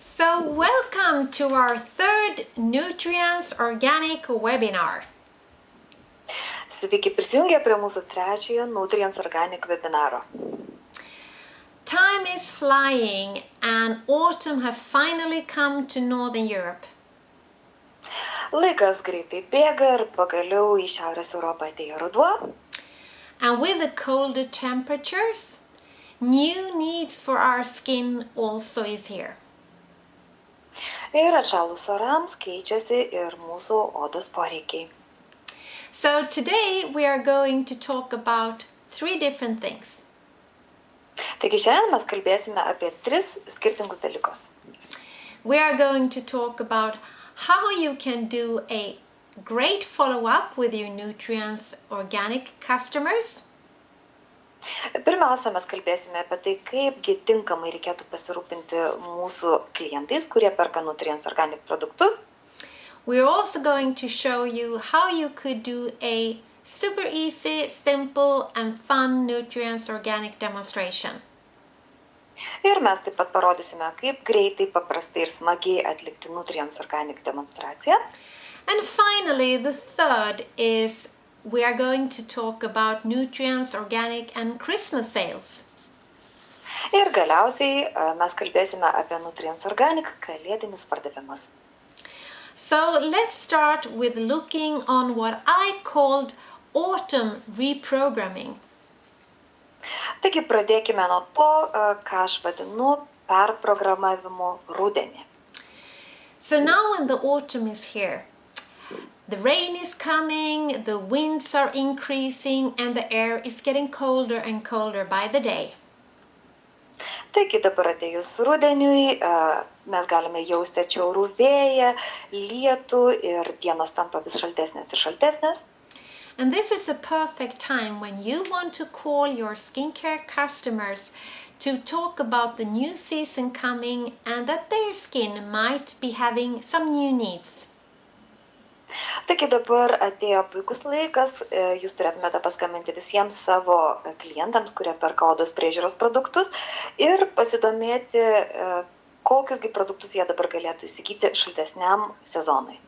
So welcome to our third Nutrients Organic webinar. Sveiki prisijungę prie mūsų trečiojo Nutrients Organic webinaro. Time is flying and autumn has finally come to Northern Europe. Laikas greitai bėga ir pagaliau į Šiaurės Europą atėjo ruduo. And with the colder temperatures, new needs for our skin also is here. Ir atšalus orams keičiasi ir mūsų odos poreikiai. So today we are going to talk about three different things. Taigi šiandien mes kalbėsime apie 3 skirtingus dalykus. We are going to talk about how you can do a great follow-up with your Nutrients Organic customers. Pirmiausia, mes kalbėsime apie tai, kaipgi tinkamai reikėtų pasirūpinti mūsų klientais, kurie perka Nutrients Organic produktus. We're also going to show you how you could do a super easy, simple and fun Nutrients Organic demonstration. Ir mes taip pat parodysime, kaip greitai, paprastai ir smagiai atlikti Nutrients Organic demonstraciją. And finally, the third is we are going to talk about Nutrients Organic and Christmas sales. Ir galiausiai mes kalbėsime apie Nutrients Organic kalėdinius pardavimus. So let's start with looking on what I called autumn reprogramming. Taigi pradėkime nuo to, ką aš vadinu perprogramavimu rudenį. So now when the autumn is here, the rain is coming, the winds are increasing and the air is getting colder and colder by the day. Taigi dabar atėjus rudeniui, mes galime jausti atšiaurų vėją, lietų ir dienos tampa vis šaltesnės ir šaltesnės. And this is a perfect time when you want to call your skincare customers to talk about the new season coming and that their skin might be having some new needs. Taigi dabar atėjo puikus laikas, jūs turėtumėte paskambinti visiems savo klientams, kurie perka odos priežiūros produktus ir pasidomėti, kokiusgi produktus jie dabar galėtų įsigyti šaltesniam sezonui.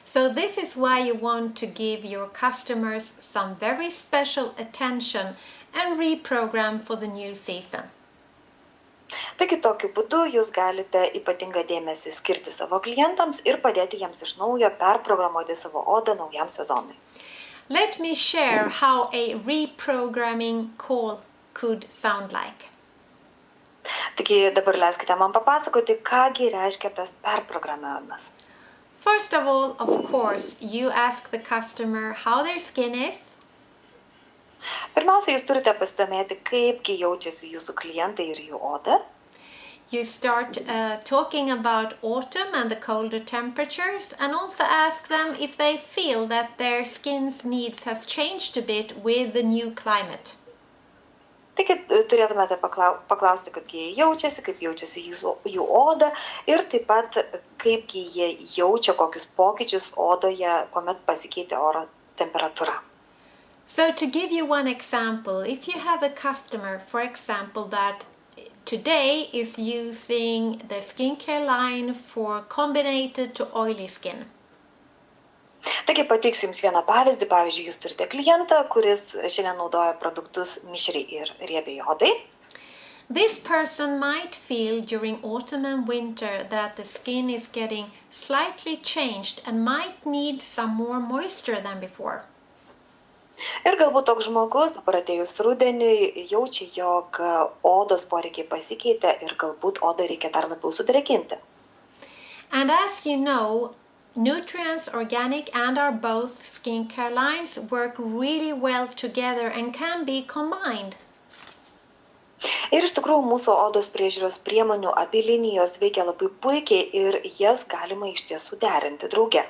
So this is why you want to give your customers some very special attention and reprogram for the new season. Taigi tokiu būdu jūs galite ypatingą dėmesį skirti savo klientams ir padėti jiems iš naujo perprogramuoti savo odą naujam sezonui. Let me share how a reprogramming call could sound like. Taigi dabar leiskite man papasakoti, kągi reiškia tas perprogramavimas. First of all, of course, you ask the customer how their skin is. Pirmiausia, jūs turite pasidomėti, kaipgi jaučiasi jūsų klientai ir jų oda. You start talking about autumn and the colder temperatures and also ask them if they feel that their skin's needs has changed a bit with the new climate. Taigi turėtumėte paklausti, kaipgi jie jaučiasi, kaip jaučiasi jų oda ir taip pat kaipgi jie jaučia kokius pokyčius odoje, kuomet pasikeitė oro temperatūra. So to give you one example, if you have a customer, for example, that today is using the skincare line for combinated to oily skin. Taigi pateiksiu jums vieną pavyzdį. Pavyzdžiui, jūs turite klientą, kuris šiandien naudoja produktus mišriai ir riebiai odai. This person might feel during autumn and winter that the skin is getting slightly changed and might need some more moisture than before. Ir galbūt toks žmogus, dabar atėjus rudeniui, jaučia, jog odos poreikiai pasikeitė ir galbūt odą reikia dar labiau sudrėkinti. And as you know, Nutrients Organic and our both skincare lines work really well together and can be combined. Ir iš tikrųjų mūsų odos priežiūros priemonių abi linijos veikia labai puikiai ir jas galima iš tiesų derinti drauge.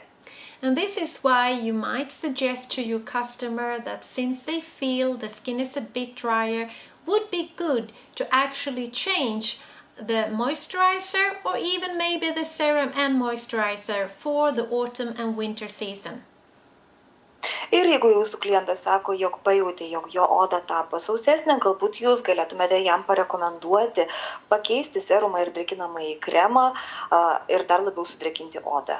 And this is why you might suggest to your customer that since they feel the skin is a bit drier, would be good to actually change the moisturizer or even maybe the serum and moisturizer for the autumn and winter season. Ir jeigu jūsų klientas sako, jog pajutė, jog jo oda tapo sausesnė, galbūt jūs galėtumėte jam parekomenduoti pakeisti serumą ir drėkinamąjį kremą ir dar labiau sudrėkinti odą.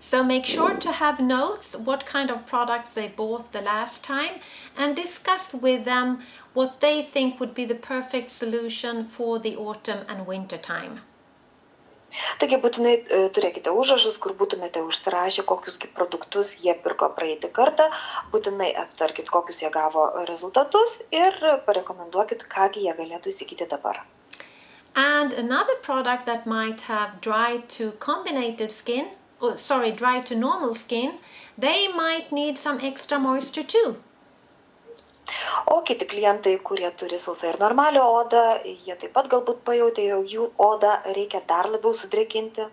So make sure to have notes what kind of products they bought the last time and discuss with them what they think would be the perfect solution for the autumn and winter time. Taigi būtinai turėkite užrašus, kur būtumėte užsirašę, kokius produktus jie pirko praeitį kartą, būtinai aptarkit, kokius jie gavo rezultatus ir parekomenduokit, kągi jie galėtų įsigyti dabar. And another product that might have dry to normal skin, they might need some extra moisture too. O kiti klientai, kurie turi sausą ir normalią odą, jie taip pat galbūt pajautė, jog jų odą reikia dar labiau sudrėkinti.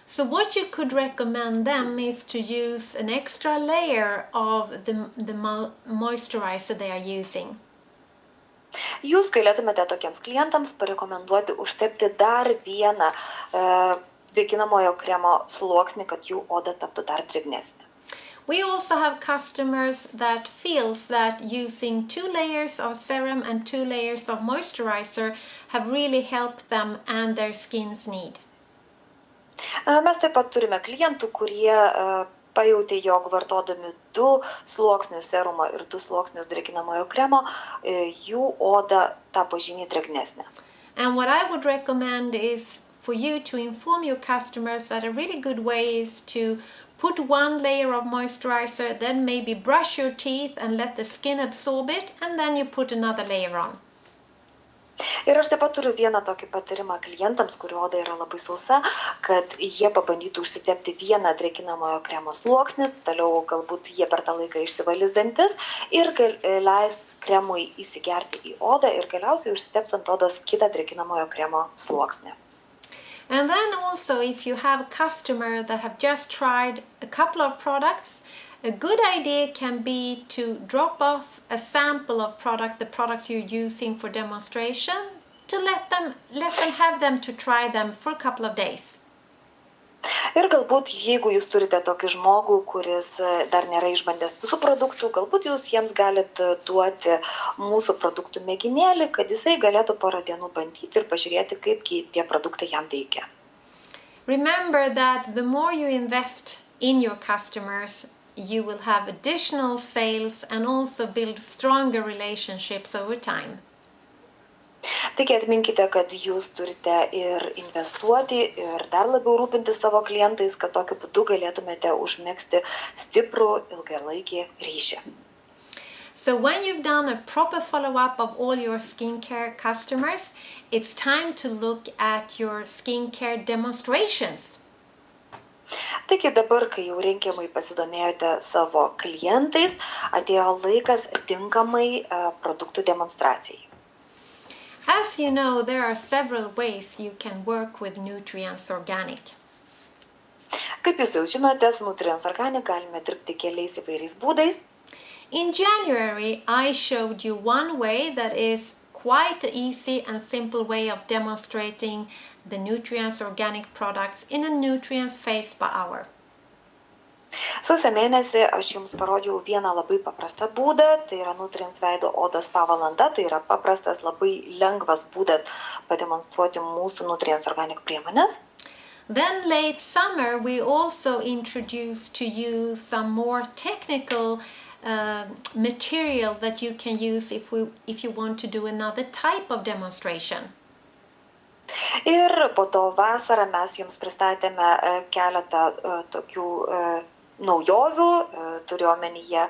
So what you could recommend them is to use an extra layer of the moisturizer they are using. Jūs galėtumėte tokiems klientams parekomenduoti užtepti dar vieną drėkinamojo kremo sluoksnį, kad jų oda taptų dar drėgnesnė. We also have customers that feels that using 2 layers of serum and 2 layers of moisturizer have really helped them and their skin's need. Mes taip pat turime klientų, kurie pajautė, jog vartodami 2 sluoksnius serumo ir 2 sluoksnius drėkinamojo kremo, jų oda tapo žymiai drėgnesnė. And what I would recommend is for you to inform your customers that a really good way is to put 1 layer of moisturizer, then maybe brush your teeth and let the skin absorb it, and then you put another layer on. Ir aš taip pat turiu vieną tokį patarimą klientams, kurių oda yra labai sausa, kad jie pabandytų užsitepti vieną drėkinamojo kremo sluoksnį, toliau galbūt jie per tą laiką išsivalys dantis ir leis kremui įsigerti į odą ir galiausiai užsiteps ant odos kitą drėkinamojo kremo sluoksnį. And then also, if you have a customer that have just tried a couple of products, a good idea can be to drop off a sample of the products you're using for demonstration, to let them have them to try them for a couple of days. Ir galbūt, jeigu jūs turite tokį žmogų, kuris dar nėra išbandęs visų produktų, galbūt jūs jiems galite duoti mūsų produktų mėginėlį, kad jisai galėtų porą dienų bandyti ir pažiūrėti, kaip tie produktai jam veikia. Remember that the more you invest in your customers, you will have additional sales and also build stronger relationships over time. Taigi atminkite, kad jūs turite ir investuoti ir dar labiau rūpintis savo klientais, kad tokiu būdu galėtumėte užmegzti stiprų ilgalaikį ryšį. So when you've done a proper follow-up of all your skincare customers, it's time to look at your skincare demonstrations. Taigi dabar, kai jau reikiamai pasidomėjote savo klientais, atėjo laikas tinkamai produktų demonstracijai. As you know, there are several ways you can work with Nutrients Organic. Kaip jūs jau žinote, su Nutrients Organic galime dirbti keliais įvairiais būdais. In January, I showed you one way that is quite an easy and simple way of demonstrating the Nutrients Organic products in a Nutrients phase per hour. Sausio mėnesį aš jums parodžiau vieną labai paprastą būdą, tai yra Nutrients veido odos spa valanda, tai yra paprastas, labai lengvas būdas pademonstruoti mūsų Nutrients Organic priemonės. Then late summer we also introduced to you some more technical material that you can use if you want to do another type of demonstration. Ir po to vasarą mes jums pristatėme keletą tokių naujovių, turiu omenyje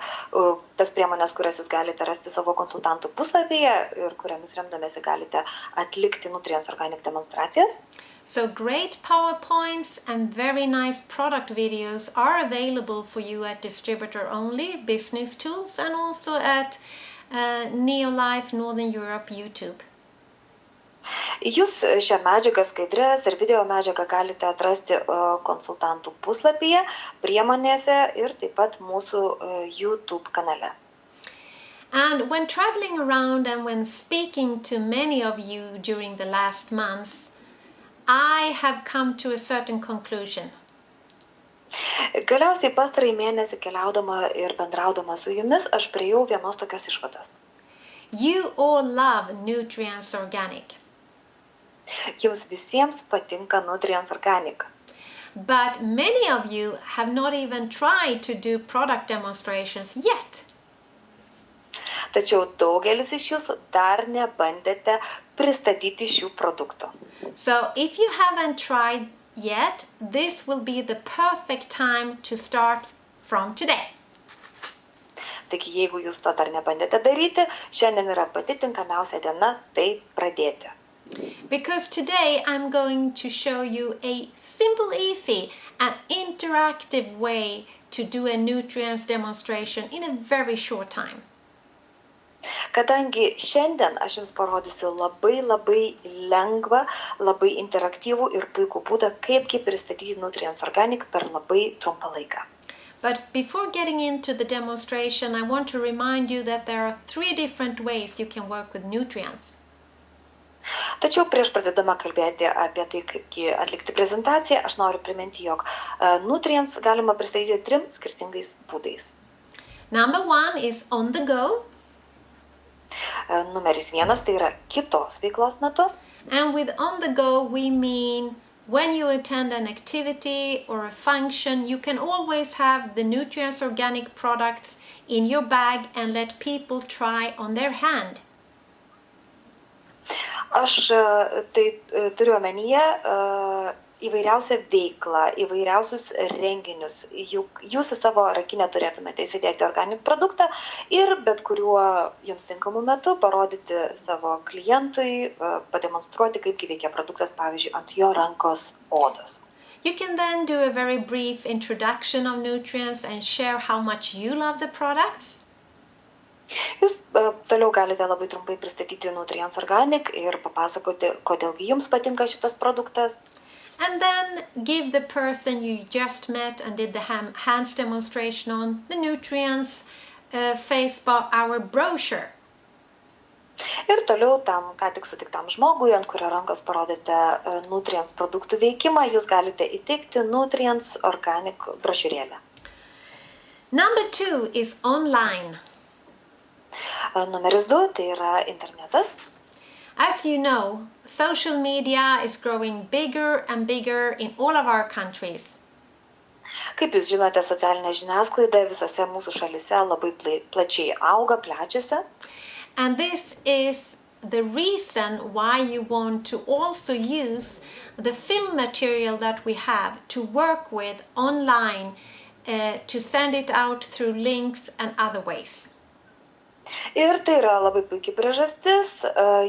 tas priemonės, kurias jūs galite rasti savo konsultantų puslapyje ir kuriamis remdamėsi galite atlikti Nutrients Organic demonstracijas. So great PowerPoints and very nice product videos are available for you at Distributor Only Business Tools and also at Neolife Northern Europe YouTube. Jūs šią medžiagą, skaidres ir video medžiagą galite atrasti konsultantų puslapyje, priemonėse ir taip pat mūsų YouTube kanale. And when traveling around and when speaking to many of you during the last months, I have come to a certain conclusion. Galiausiai pastarąjį mėnesį keliaudama ir bendraudama su jumis, aš priėjau vienos tokios išvados. You all love Nutrients Organic, Jums visiems patinka Nutrients Organic. but many of you have not even tried to do product demonstrations yet. Tačiau daugelis iš jūsų dar nebandėte pristatyti šių produktų. So if you haven't tried yet, this will be the perfect time to start from today. Taigi, jeigu jūs to dar nebandėte daryti, šiandien yra pati tinkamiausia diena tai pradėti. Because today I'm going to show you a simple, easy and interactive way to do a nutrients demonstration in a very short time. Kadangi šiandien aš jums parodysiu labai lengvą, labai interaktyvų ir puikų būdą, kaipgi pristatyti Nutrients Organic per labai trumpą laiką. But before getting into the demonstration, I want to remind you that there are 3 different ways you can work with nutrients. Tačiau prieš pradėdama kalbėti apie tai, kaip atlikti prezentaciją, aš noriu priminti, jog Nutrients galima pristatyti 3 skirtingais būdais. Number 1 is on the go. Numeris 1 tai yra kitos veiklos metu. And with on the go, we mean when you attend an activity or a function, you can always have the Nutrients Organic products in your bag and let people try on their hand. Aš tai turiu omenyje įvairiausią veiklą, įvairiausius renginius. Juk jūs į savo rankinę turėtumėte įsidėti organic produktą ir bet kuriuo jums tinkamu metu parodyti savo klientui, pademonstruoti, kaip veikia produktas, pavyzdžiui, ant jo rankos odos. You can then do a very brief introduction of nutrients and share how much you love the products. Jūs toliau galite labai trumpai pristatyti Nutrients Organic ir papasakoti, kodėl jums patinka šitas produktas. And then give the person you just met and did the hands demonstration on the Nutrients Facebook our brochure. Ir toliau tam, ką tik sutiktam žmogui, ant kurio rankos parodėte Nutrients produktų veikimą, jūs galite įteikti Nutrients Organic brošiūrėlę. Number 2 is online. Numeris 2 tai yra internetas. As you know, social media is growing bigger and bigger in all of our countries. Kaip jūs žinote, socialinė žiniasklaida visose mūsų šalyse labai plačiai auga, plečiasi. And this is the reason why you want to also use the film material that we have to work with online, to send it out through links and other ways. Ir tai yra labai puikiai priežastis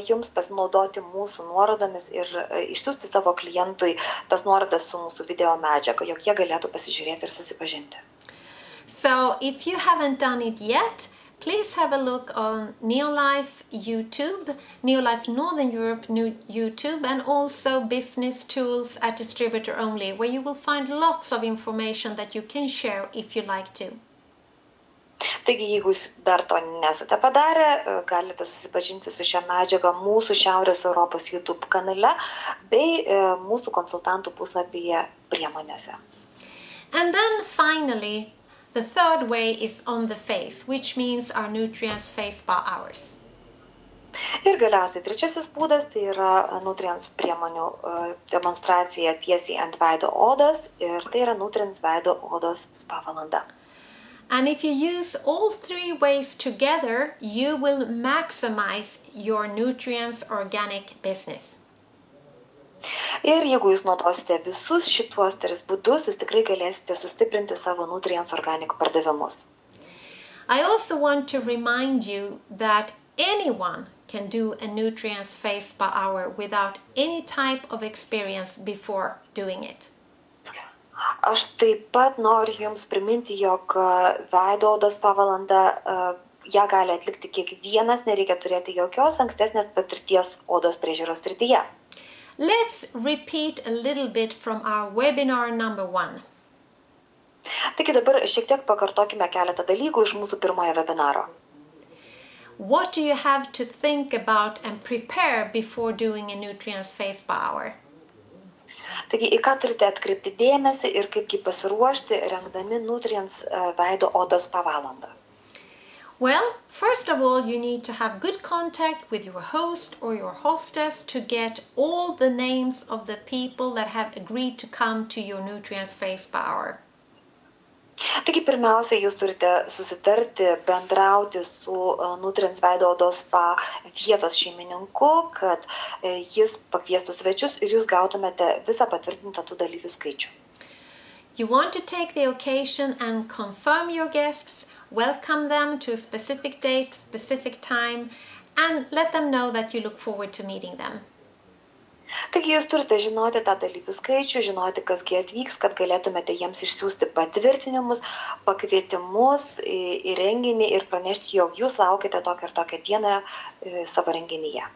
jums pasinaudoti mūsų nuorodomis ir išsiųsti savo klientui tas nuorodas su mūsų video medžiaga, jog jie galėtų pasižiūrėti ir susipažinti. So if you haven't done it yet, please have a look on Neolife YouTube, Neolife Northern Europe YouTube, and also Business Tools at Distributor Only, where you will find lots of information that you can share if you like to. Taigi, jeigu jūs dar to nesate padarę, galite susipažinti su šią medžiagą mūsų Šiaurės Europos YouTube kanale bei mūsų konsultantų puslapyje priemonėse. And then finally, the third way is on the face, which means our Nutrients Face Spa Hours. Ir galiausiai trečiasis būdas tai yra Nutrients priemonių demonstracija tiesiai ant veido odos ir tai yra Nutrients veido odos spa valanda. And if you use all 3 ways together, you will maximize your Nutrients Organic business. Ir jeigu jūs naudosite visus šituos 3 būdus, jūs tikrai galėsite sustiprinti savo Nutrients Organic pardavimus. I also want to remind you that anyone can do a Nutrients Face Spa Hour without any type of experience before doing it. Aš taip pat noriu jums priminti, jog veido odos spa valanda ją gali atlikti kiekvienas, nereikia turėti jokios ankstesnės patirties odos priežiūros srityje. Let's repeat a little bit from our webinar number 1. Taigi dabar šiek tiek pakartokime keletą dalykų iš mūsų pirmojo webinaro. What do you have to think about and prepare before doing a Nutrients Face Spa Hour? Taigi, į ką turite atkreipti dėmesį ir kaipgi pasiruošti, rengdami Nutrients veido odos spa valandą? Well, first of all, you need to have good contact with your host or your hostess to get all the names of the people that have agreed to come to your Nutrients Face Spa Hour. Taigi, pirmiausia, jūs turite susitarti, bendrauti su Nutrients veido odos spa vietos šeimininku, kad jis pakviestų svečius ir jūs gautumėte visą patvirtintą tų dalyvių skaičių. You want to take the occasion and confirm your guests, welcome them to a specific date, specific time, and let them know that you look forward to meeting them. Taigi jūs turite žinoti tą dalyvių skaičių, žinoti, kasgi atvyks, kad galėtumėte jiems išsiųsti patvirtinimus, pakvietimus į renginį ir pranešti, jog jūs laukite tokią ir tokią dieną savo renginyje.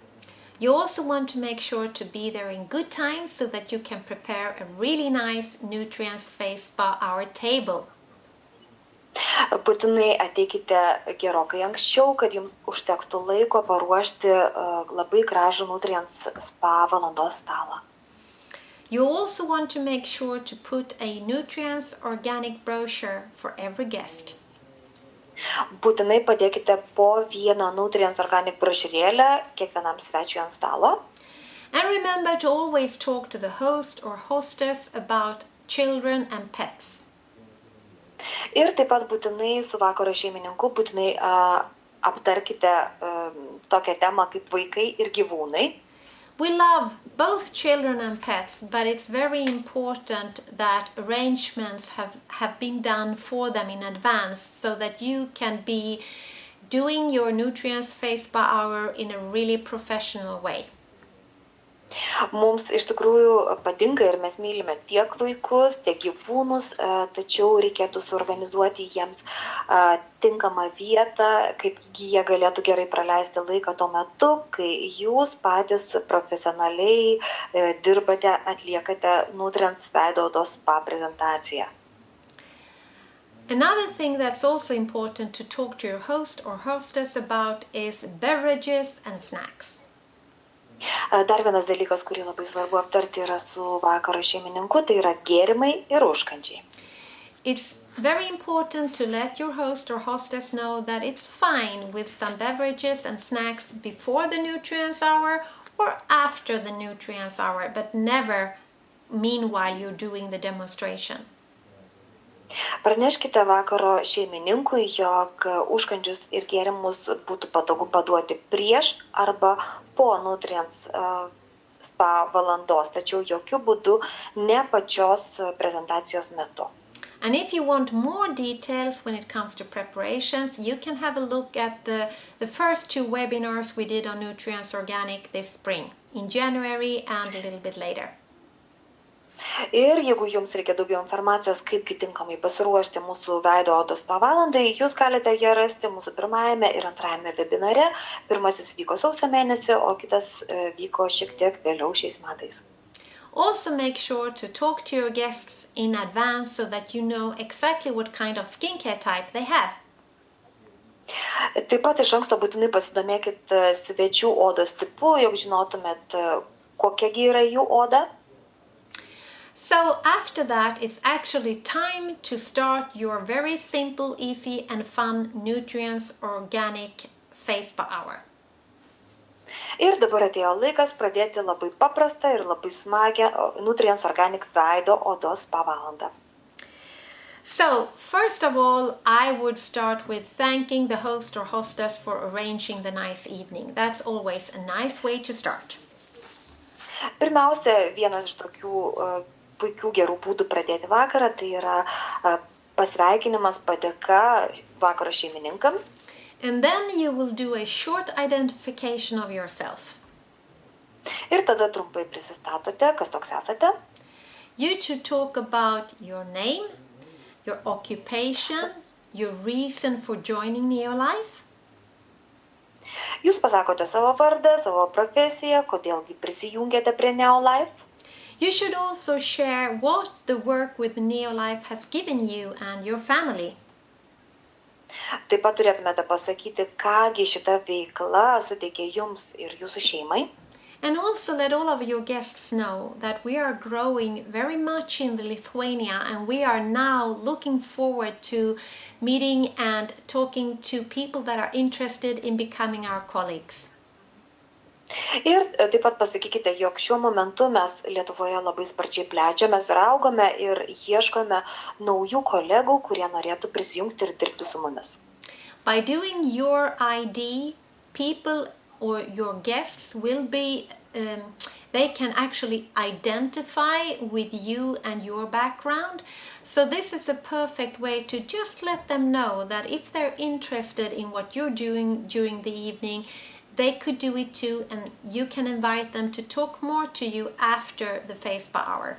You also want to make sure to be there in good time so that you can prepare a really nice Nutrients Face Spa Hour table. Būtinai ateikite gerokai anksčiau, kad jums užtektų laiko paruošti labai gražų Nutrients spa valandos stalą. You also want to make sure to put a Nutrients organic brochure for every guest. Būtinai padėkite po vieną Nutrients organic brošiūrėlę kiekvienam svečiui ant stalo. And remember to always talk to the host or hostess about children and pets. Ir taip pat būtinai su vakaro šeimininku būtinai aptarkite tokią temą kaip vaikai ir gyvūnai. We love both children and pets, but it's very important that arrangements have been done for them in advance so that you can be doing your Nutrients Face Spa Hour in a really professional way. Mums iš tikrųjų patinka ir mes mylime tiek vaikus, tiek gyvūnus, tačiau reikėtų suorganizuoti jiems tinkamą vietą, kaip jie galėtų gerai praleisti laiką tuo metu, kai jūs patys profesionaliai dirbate, atliekate Nutrients veido odos spa prezentaciją. Another thing that's also important to talk to your host or hostess about is beverages and snacks. Dar vienas dalykas, kurį labai svarbu aptarti yra su vakaro šeimininku, tai yra gėrimai ir užkandžiai. It's very important to let your host or hostess know that it's fine with some beverages and snacks before the Nutrients Hour or after the Nutrients Hour, but never meanwhile you're doing the demonstration. Praneškite vakaro šeimininkui, jog užkandžius ir gėrimus būtų patogu paduoti prieš arba po Nutrients spa valandos, tačiau jokių būdų ne pačios prezentacijos metu. And if you want more details when it comes to preparations, you can have a look at the first 2 webinars we did on Nutrients Organic this spring, in January and a little bit later. Ir jeigu jums reikia daugiau informacijos, kaipgi tinkamai pasiruošti mūsų veido odos spa valandai, jūs galite ją rasti mūsų pirmajame ir antrajame webinare. Pirmasis vyko sausio mėnesį, o kitas vyko šiek tiek vėliau šiais metais. Also make sure to talk to your guests in advance so that you know exactly what kind of skincare type they have. Taip pat iš anksto būtinai pasidomėkit svečių odos tipu, jog žinotumėt, kokiagi yra jų oda. So after that, it's actually time to start your very simple, easy and fun Nutrients Organic Face Spa Hour. Ir dabar atėjo laikas pradėti labai paprastą ir labai smagią Nutrients Organic veido odos spa valandą. So, first of all, I would start with thanking the host or hostess for arranging the nice evening. That's always a nice way to start. Pirmiausia, vienas iš tokių puikių gerų būdų pradėti vakarą, tai yra pasveikinimas, padėka vakaro šeimininkams. And then you will do a short identification of yourself. Ir tada trumpai prisistatote, kas toks esate. You should talk about your name, your occupation, your reason for joining Neolife. Jūs pasakote savo vardą, savo profesiją, kodėlgi prisijungėte prie Neolife. You should also share what the work with Neolife has given you and your family. Taip pat turėtumėte pasakyti, kągi šita veikla suteikė jums ir jūsų šeimai. And also let all of your guests know that we are growing very much in the Lithuania, and we are now looking forward to meeting and talking to people that are interested in becoming our colleagues. Ir taip pat pasakykite, jog šiuo momentu mes Lietuvoje labai sparčiai plečiamės ir augame ir ieškome naujų kolegų, kurie norėtų prisijungti ir dirbti su mumis. By doing your ID, people or your guests will be, they can actually identify with you and your background. So this is a perfect way to just let them know that if they're interested in what you're doing during the evening, they could do it too, and you can invite them to talk more to you after the FACEPA hour.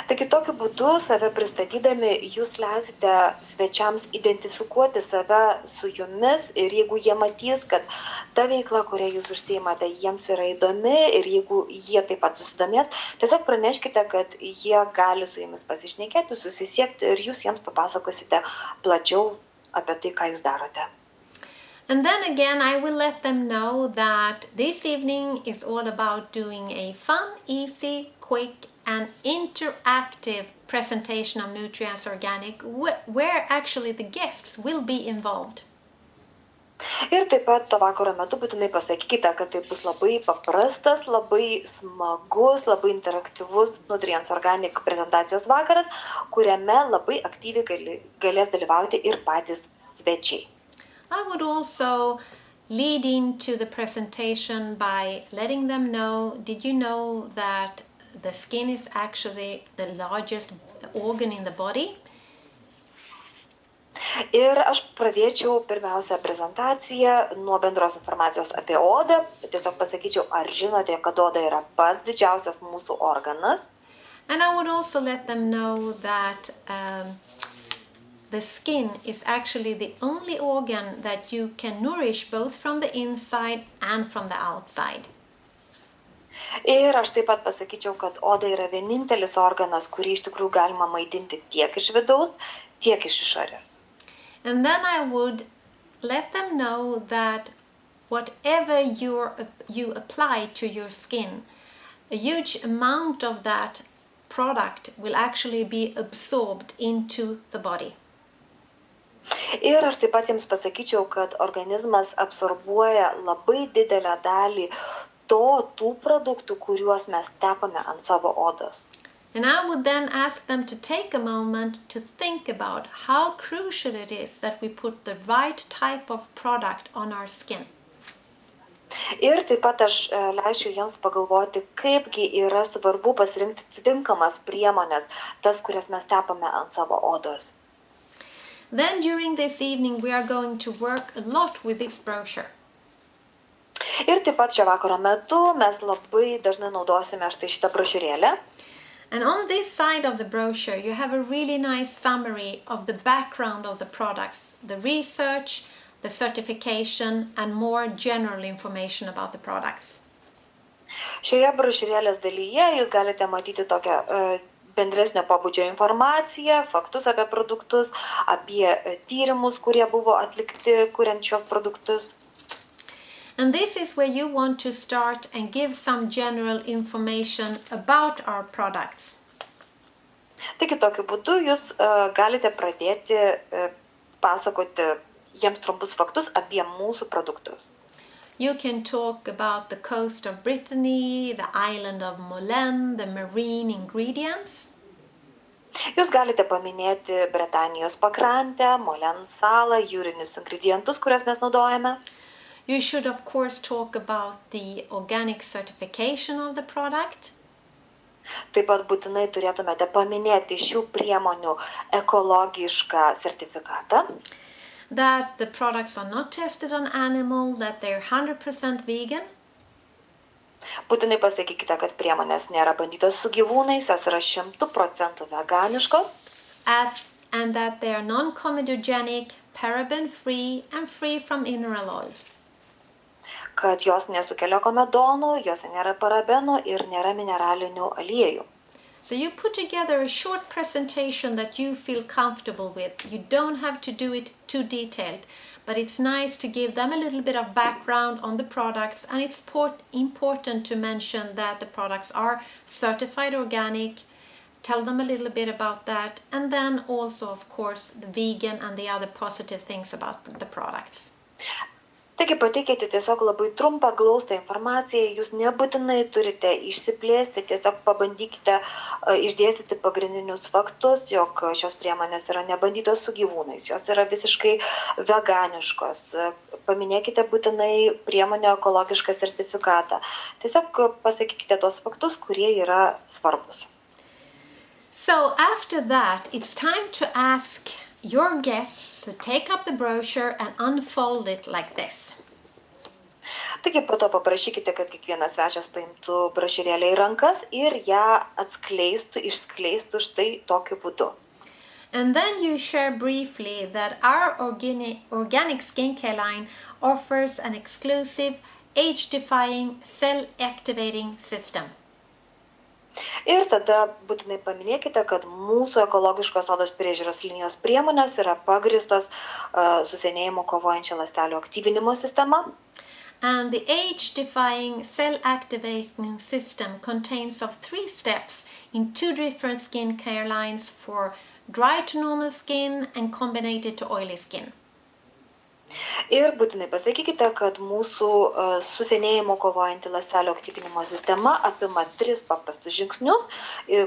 Taigi tokiu būdu save pristatydami jūs leisite svečiams identifikuoti save su jumis ir jeigu jie matys, kad ta veikla, kurią jūs užsiimate, jiems yra įdomi ir jeigu jie taip pat susidomės, tiesiog praneškite, kad jie gali su jumis pasišnekėti, susisiekti ir jūs jiems papasakosite plačiau apie tai, ką jūs darote. And then again, I will let them know that this evening is all about doing a fun, easy, quick and interactive presentation of Nutrients Organic where actually the guests will be involved. Ir taip pat to vakaro metu būtinai pasakykite, kad tai bus labai paprastas, labai smagus, labai interaktyvus Nutrients Organic prezentacijos vakaras, kuriame labai aktyviai galės dalyvauti ir patys svečiai. I would also lead into the presentation by letting them know, did you know that the skin is actually the largest organ in the body? Ir aš pradėčiau pirmiausia prezentaciją nuo bendros informacijos apie odą. Tiesiog pasakyčiau, ar žinote, kad oda yra pats didžiausias mūsų organas. And I would also let them know that the skin is actually the only organ that you can nourish both from the inside and from the outside. Ir aš taip pat pasakyčiau, kad oda yra vienintelis organas, kurį iš tikrųjų galima maitinti tiek iš vidaus, tiek iš išorės. And then I would let them know that whatever you apply to your skin, a huge amount of that product will actually be absorbed into the body. Ir aš taip pat jums pasakyčiau, kad organizmas absorbuoja labai didelę dalį tų produktų, kuriuos mes tepame ant savo odos. And I would then ask them to take a moment to think about how crucial it is that we put the right type of product on our skin. Ir taip pat aš leisiu jiems pagalvoti, kaipgi yra svarbu pasirinkti tinkamas priemonės, tas, kurias mes tepame ant savo odos. Then during this evening we are going to work a lot with this brochure. Ir taip pat šio vakaro metu mes labai dažnai naudosime štai šitą brošiūrėlę. And on this side of the brochure you have a really nice summary of the background of the products, the research, the certification and more general information about the products. Šioje brošiūrėlės dalyje jūs galite matyti tokią bendresnio pobūdžio informaciją, faktus apie produktus, apie tyrimus, kurie buvo atlikti, kuriant šios produktus. And this is where you want to start and give some general information about our products. Taigi tokiu būdu jūs galite pradėti pasakoti jiems trumpus faktus apie mūsų produktus. You can talk about the coast of Brittany, the island of Molen, the marine ingredients. Jūs galite paminėti Bretanijos pakrantę, Molen salą, jūrinius ingredientus, kuriuos mes naudojame. You should of course talk about the organic certification of the product. Taip pat būtinai turėtumėte paminėti šių priemonių ekologišką sertifikatą. That the products are not tested on animal, that they're 100% vegan. Būtinai pasakykite, kad priemonės nėra bandytos su gyvūnais, jos yra 100% veganiškos. And that they are non-comedogenic, paraben-free and free from mineral oils. Kad jos nesukelia komedonų, jose nėra parabenų ir nėra mineralinių aliejų. So you put together a short presentation that you feel comfortable with. You don't have to do it too detailed, but it's nice to give them a little bit of background on the products, and it's important to mention that the products are certified organic. Tell them a little bit about that, and then also, of course, the vegan and the other positive things about the products. Taigi pateikite tiesiog labai trumpą glaustą informaciją, jūs nebūtinai turite išsiplėsti, tiesiog pabandykite išdėstyti pagrindinius faktus, jog šios priemonės yra nebandytos su gyvūnais, jos yra visiškai veganiškos. Paminėkite būtinai priemonę ekologišką sertifikatą. Tiesiog pasakykite tos faktus, kurie yra svarbus. So after that, it's time to ask your guests to take up the brochure and unfold it like this. Taigi po to paprašykite, kad kiekvienas svečias paimtų brošiūrėlę į rankas ir ją išskleistų štai tokiu būdu. And then you share briefly that our organic skincare line offers an exclusive age-defying cell-activating system. Ir tada būtinai paminėkite, kad mūsų ekologiškos odos priežiūros linijos priemonės yra pagrįstos su senėjimu kovojančia ląstelių aktyvinimo sistema. And the age-defying cell-activating system contains of 3 steps in 2 different skincare lines for dry to normal skin and combined to oily skin. Ir būtinai pasakykite, kad mūsų su senėjimu kovojanti ląstelių aktyvinimo sistema apima 3 paprastus žingsnius,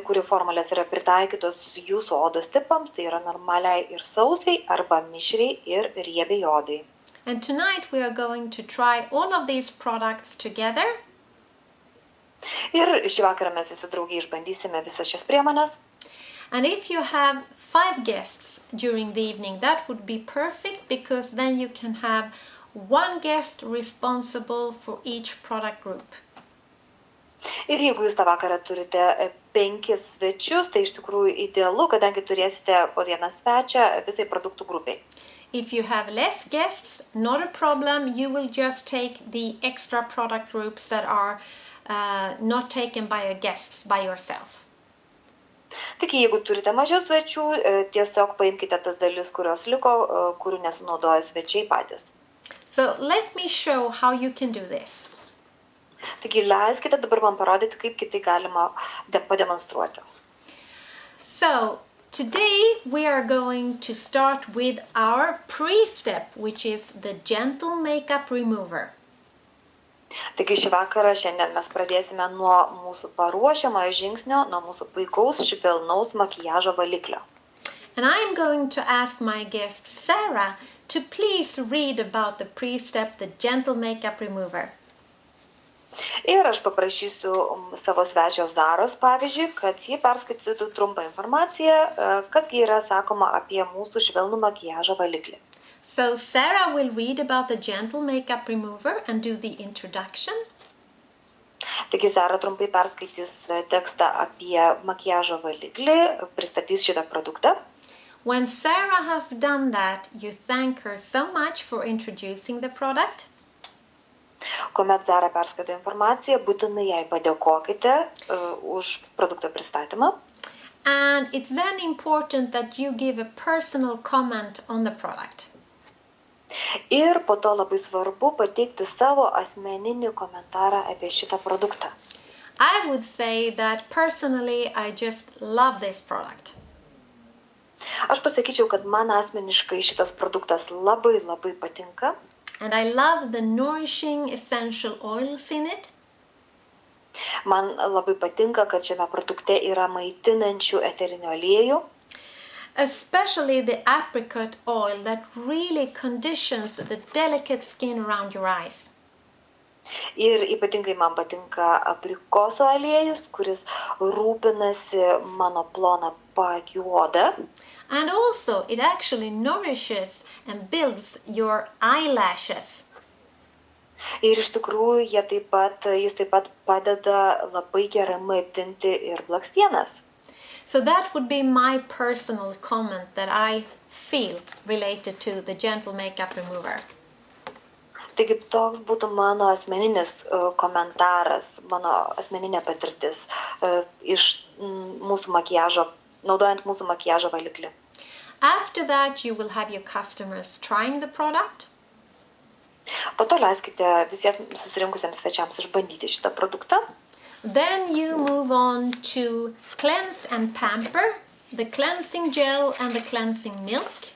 kurių formulės yra pritaikytos jūsų odos tipams, tai yra normaliai ir sausiai arba mišriai ir riebiai odai. And tonight we are going to try all of these products together. Ir šį vakarą mes visi draugiai išbandysime visas šias priemonės. And if you have 5 guests during the evening, that would be perfect, because then you can have 1 guest responsible for each product group. Ir jeigu jūs tą vakarą turite 5 svečius, tai iš tikrųjų idealu, kadangi turėsite po vieną svečią visai produktų grupiai. If you have less guests, not a problem. You will just take the extra product groups that are not taken by your guests by yourself. Tik jeigu turite mažiau svečių, tiesiog paimkite tas dalis, kurios liko, kurių nesunaudoja svečiai patys. So let me show how you can do this. Taigi leiskite dabar man parodyti, kaip kitai galima pademonstruoti. So today we are going to start with our pre-step, which is the gentle makeup remover. Taigi šį vakarą šiandien mes pradėsime nuo mūsų paruošiamojo žingsnio, nuo mūsų puikaus švelnaus makiažo valiklio. And I'm going to ask my guest Sarah to please read about the pre-step, the gentle makeup remover. Ir aš paprašysiu savo svečio Zaros, pavyzdžiui, kad ji perskaitytų trumpą informaciją, kasgi yra sakoma apie mūsų švelnų makiažo valiklį. So Sarah will read about the gentle makeup remover and do the introduction. Taigi Zara trumpai perskaitys tekstą apie makiažo valiklį, pristatys šitą produktą. When Sarah has done that, you thank her so much for introducing the product. Kuomet Zara perskaito informaciją, būtinai jai padėkokite už produkto pristatymą. And it's then important that you give a personal comment on the product. Ir po to labai svarbu pateikti savo asmeninį komentarą apie šitą produktą. I would say that personally I just love this product. Aš pasakyčiau, kad man asmeniškai šitas produktas labai patinka. And I love the nourishing essential oils in it. Man labai patinka, kad šiame produkte yra maitinančių eterinių aliejų. Especially the apricot oil that really conditions the delicate skin around your eyes. Ir ypatingai man patinka aprikoso aliejus, kuris rūpinasi mano ploną paakių odą. And also it actually nourishes and builds your eyelashes. Ir iš tikrųjų jis taip pat padeda labai gerai maitinti ir blakstienas. So that would be my personal comment that I feel related to the gentle makeup remover. Taigi toks būtų mano asmeninis komentaras, mano asmeninė patirtis iš mūsų makiažo, naudojant mūsų makiažo valiklį. After that, you will have your customers trying the product. Po to leiskite visiems susirinkusiems svečiams išbandyti šitą produktą. Then you move on to cleanse and pamper, the cleansing gel and the cleansing milk.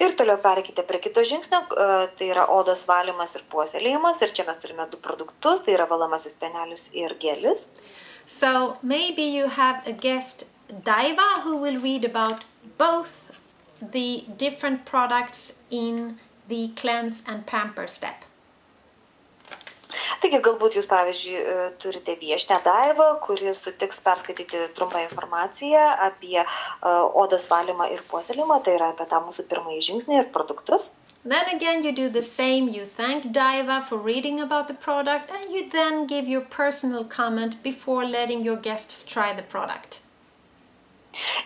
Ir toliau pereikite prie kito žingsnio, tai yra odos valymas ir puoselėjimas. Ir čia mes turime du produktus, tai yra valomasis penelis ir gelis. So maybe you have a guest, Daiva, who will read about both the different products in the cleanse and pamper step. Taigi galbūt jūs, pavyzdžiui, turite viešnią Daivą, kuris sutiks perskaityti trumpą informaciją apie odos valymą ir puoselėjimą, tai yra apie tą mūsų pirmąjį žingsnį ir produktus. Then again you do the same, you thank Daiva for reading about the product and you then give your personal comment before letting your guests try the product.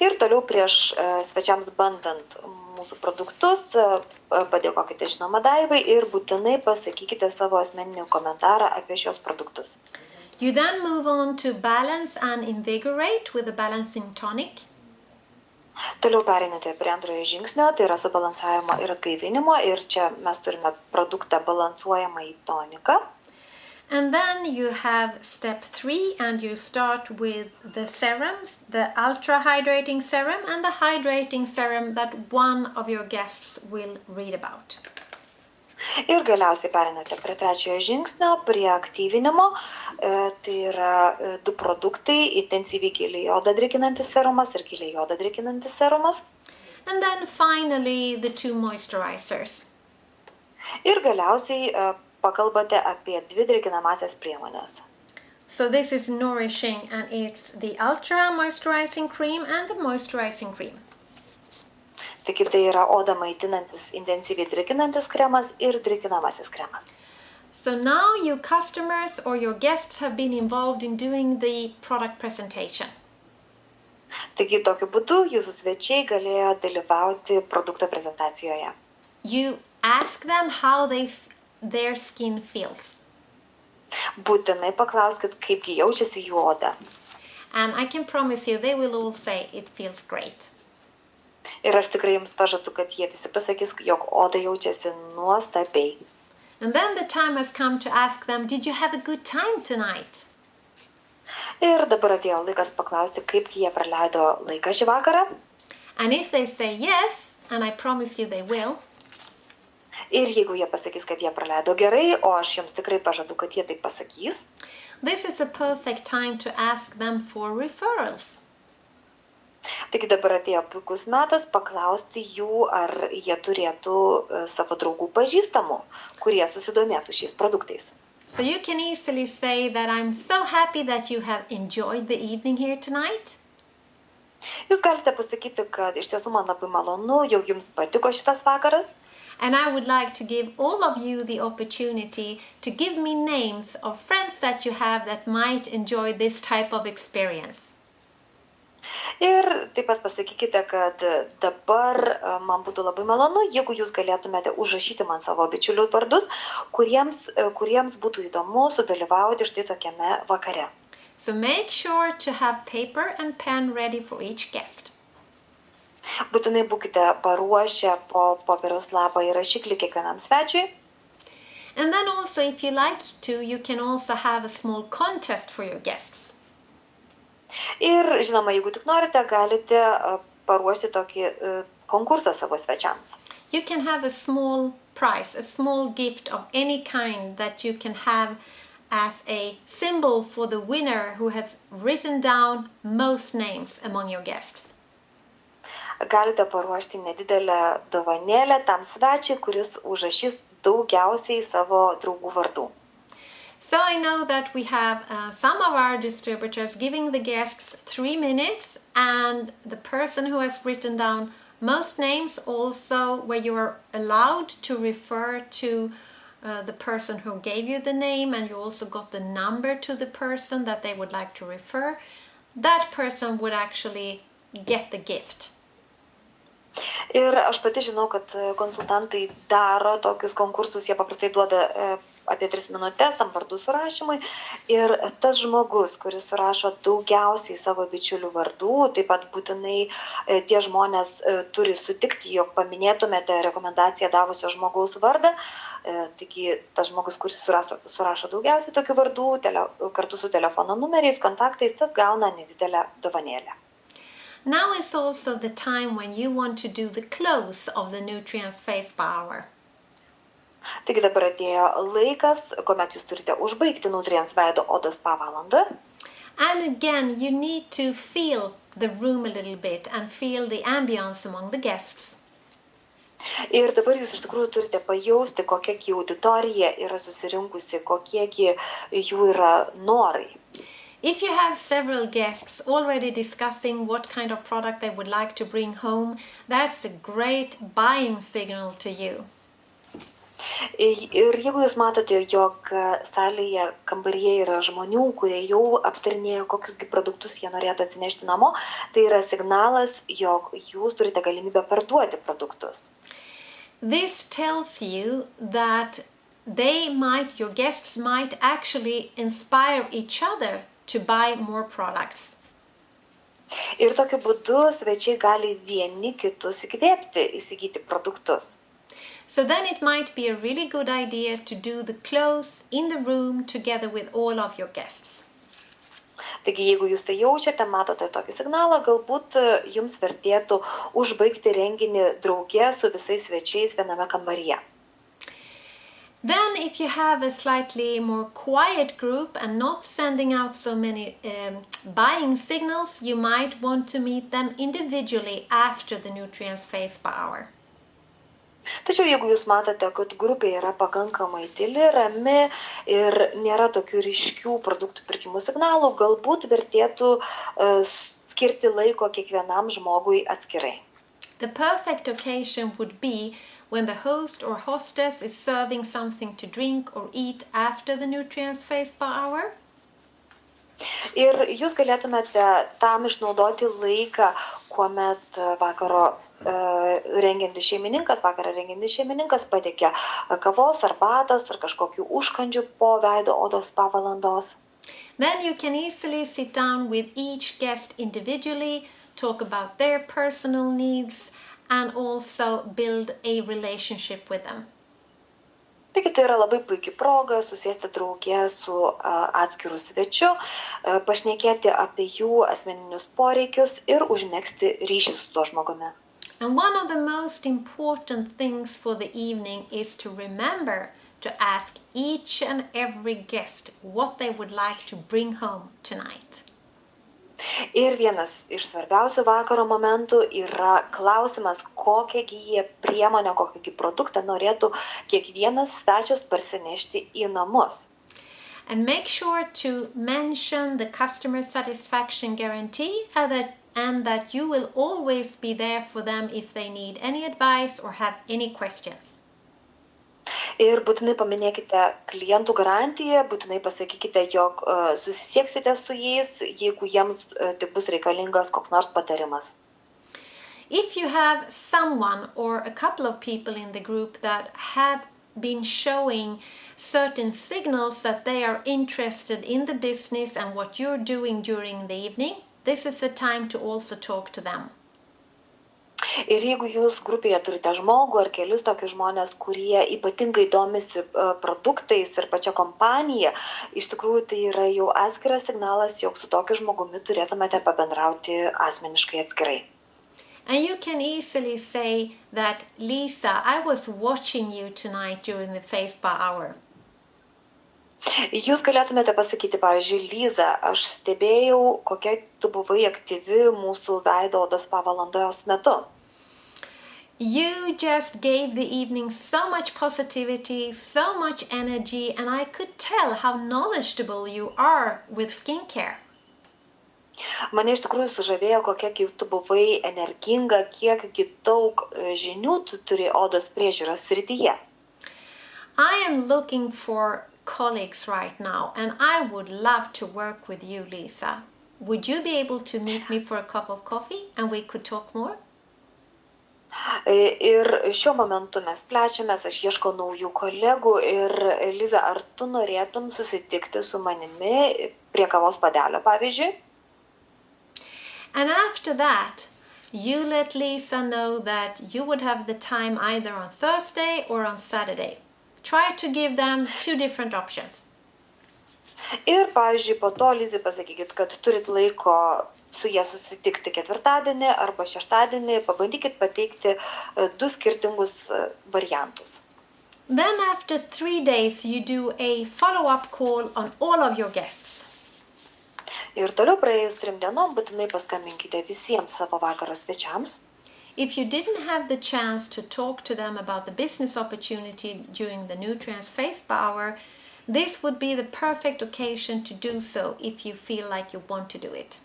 Ir toliau prieš svečiams bandant mūsų produktus, padėkokite žinoma Daivai ir būtinai pasakykite savo asmeninį komentarą apie šios produktus. You then move on to balance and invigorate with a balancing tonic. Toliau pereinate prie antrojo žingsnio, tai yra subalansavimo ir atgaivinimo ir čia mes turime produktą balansuojamą į toniką. And then you have step 3 and you start with the serums, the ultra hydrating serum and the hydrating serum that one of your guests will read about. Ir galiausiai pereinate prie trečiojo žingsnio, prie aktyvinimo, tai yra du produktai, intensyviai giliai jodą drėkinantis serumas ir giliai jodą drėkinantis serumas. And then finally the 2 moisturizers. Ir galiausiai pakalbate apie dvi drėkinamąsias priemonės. So this is nourishing and it's the ultra moisturizing cream and the moisturizing cream. Taigi tai yra odą maitinantis, intensyviai drėkinantis kremas ir drėkinamasis kremas. So now your customers or your guests have been involved in doing the product presentation. Taigi tokiu būdu jūsų svečiai galėjo dalyvauti produkto prezentacijoje. You ask them how their skin feels. Būtinai paklauskit, kaipgi jaučiasi jų oda. And I can promise you they will all say it feels great. Ir aš tikrai jums pažadu, kad jie visi pasakys, jog oda jaučiasi nuostabiai. And then the time has come to ask them, did you have a good time tonight? Ir dabar atėjo laikas paklausti, kaip jie praleido laiką šį vakarą. And if they say yes, and I promise you they will, ir jeigu jie pasakys, kad jie praleido gerai, o aš jums tikrai pažadu, kad jie tai pasakys, this is a perfect time to ask them for referrals. Taigi dabar atėjo puikus metas paklausti jų, ar jie turėtų savo draugų pažįstamų, kurie susidomėtų šiais produktais. So you can easily say that I'm so happy that you have enjoyed the evening here tonight. Jūs galite pasakyti, kad iš tiesų man labai malonu, jog jums patiko šitas vakaras. And I would like to give all of you the opportunity to give me names of friends that you have that might enjoy this type of experience. Ir taip pat pasakykite, kad dabar man būtų labai malonu, jeigu jūs galėtumėte užrašyti man savo bičiulių vardus, kuriems būtų įdomu sudalyvauti štai tokiame vakare. So make sure to have paper and pen ready for each guest. Būtinai būkite paruošę po popieriaus lapą ir rašiklį kiekvienam svečiui. And then also, if you like to, you can also have a small contest for your guests. Ir žinoma, jeigu tik norite, galite paruošti tokį konkursą savo svečiams. You can have a small prize, a small gift of any kind that you can have as a symbol for the winner who has written down most names among your guests. Galite paruošti nedidelę dovanėlę tam svečiui, kuris užrašys daugiausiai savo draugų vardų. So I know that we have some of our distributors giving the guests 3 minutes, and the person who has written down most names also, where you are allowed to refer to the person who gave you the name, and you also got the number to the person that they would like to refer, that person would actually get the gift. Ir aš pati žinau, kad konsultantai daro tokius konkursus, jie paprastai duoda apie 3 minutes tam vardų surašymui. Ir tas žmogus, kuris surašo daugiausiai savo bičiulių vardų, taip pat būtinai tie žmonės turi sutikti, jog paminėtumėte rekomendaciją davusio žmogaus vardą. Taigi tas žmogus, kuris surašo daugiausiai tokių vardų, kartu su telefono numeriais, kontaktais, tas gauna nedidelę dovanėlę. Now is also the time when you want to do the close of the Nutrients Face Power. Taigi dabar atėjo laikas, kuomet jūs turite užbaigti Nutrients veido odos spa valandą. And again, you need to feel the room a little bit and feel the ambience among the guests. Ir dabar jūs iš tikrųjų turite pajausti, kokiagi auditorija yra susirinkusi, kokiegi jų yra norai. If you have several guests already discussing what kind of product they would like to bring home, that's a great buying signal to you. Ir jeigu jūs matote, jog salėje, kambaryje yra žmonių, kurie jau aptarinėjo, kokiusgi produktus jie norėtų atsinešti namo, tai yra signalas, jog jūs turite galimybę parduoti produktus. This tells you that your guests might actually inspire each other to buy more products. Ir tokiu būdu svečiai gali vieni kitus įkvėpti įsigyti produktus. So then it might be a really good idea to do the close in the room together with all of your guests. Taigi, jeigu jūs tai jaučiate, matote tokį signalą, galbūt jums vertėtų užbaigti renginį drauge su visais svečiais viename kambaryje. Then if you have a slightly more quiet group and not sending out so many buying signals, you might want to meet them individually after the Nutrients Face Power. Tačiau jeigu jūs matote, kad grupė yra pakankamai tyli, rami ir nėra tokių ryškių produktų pirkimų signalų, galbūt vertėtų skirti laiko kiekvienam žmogui atskirai. The perfect occasion would be when the host or hostess is serving something to drink or eat after the Nutrients Face Power. Ir jūs galėtumėte tam išnaudoti laiką, kuomet vakarą rengiantis šeimininkas pateikia kavos, arbatos ar kažkokių užkandžių po veido odos spa valandos. Then you can easily sit down with each guest individually, talk about their personal needs and also build a relationship with them. Taigi tai yra labai puikia proga susėsti drauge su atskiru svečiu, pašnekėti apie jų asmeninius poreikius ir užmegzti ryšį su tuo žmogumi. And one of the most important things for the evening is to remember to ask each and every guest what they would like to bring home tonight. Ir vienas iš svarbiausių vakaro momentų yra klausimas, kokiagi jie priemonę, kokiagi produktą norėtų kiekvienas svečias parsinešti į namus. And make sure to mention the customer satisfaction guarantee and that you will always be there for them if they need any advice or have any questions. Ir būtinai paminėkite klientų garantiją, būtinai pasakykite, jog susisieksite su jais, jeigu jiems tik bus reikalingas koks nors patarimas. If you have someone or a couple of people in the group that have been showing certain signals that they are interested in the business and what you're doing during the evening, this is a time to also talk to them. Ir jeigu jūs grupėje turite žmogų ar kelis tokius žmonės, kurie ypatingai domisi produktais ir pačia kompanija, iš tikrųjų tai yra jau atskiras signalas, jog su tokiu žmogumi turėtumėte pabendrauti asmeniškai atskirai. And you can easily say that, Lisa, I was watching you tonight during the face spa hour. Jūs galėtumėte pasakyti, pavyzdžiui, Liza, aš stebėjau, kokia tu buvai aktyvi mūsų veido odos spa valandos metu. You just gave the evening so much positivity, so much energy, and I could tell how knowledgeable you are with skincare. Mane iš tikrųjų sužavėjo, kokia tu buvai energinga, kiek daug žinių tu turi odos priežiūros srityje. I am looking for colleagues right now, and I would love to work with you, Lisa. Would you be able to meet me for a cup of coffee and we could talk more? Ir šiuo momentu mes plečiamės, aš ieškau naujų kolegų ir Liza, ar tu norėtum susitikti su manimi prie kavos padelio, pavyzdžiui? And after that, you let Lisa know that you would have the time either on Thursday or on Saturday. Try to give them two different options. Ir, pavyzdžiui, po to Lizai pasakykit, kad turit laiko su jie susitikti ketvirtadienį arba šeštadienį, pabandykit pateikti du skirtingus variantus. Then after 3 days, you do a follow-up call on all of your guests. Ir toliau praėjus 3 dienom būtinai paskambinkite visiems savo vakaro svečiams. If you didn't have the chance to talk to them about the business opportunity during the Nutrients Facebook hour, this would be the perfect occasion to do so if you feel like you want to do it.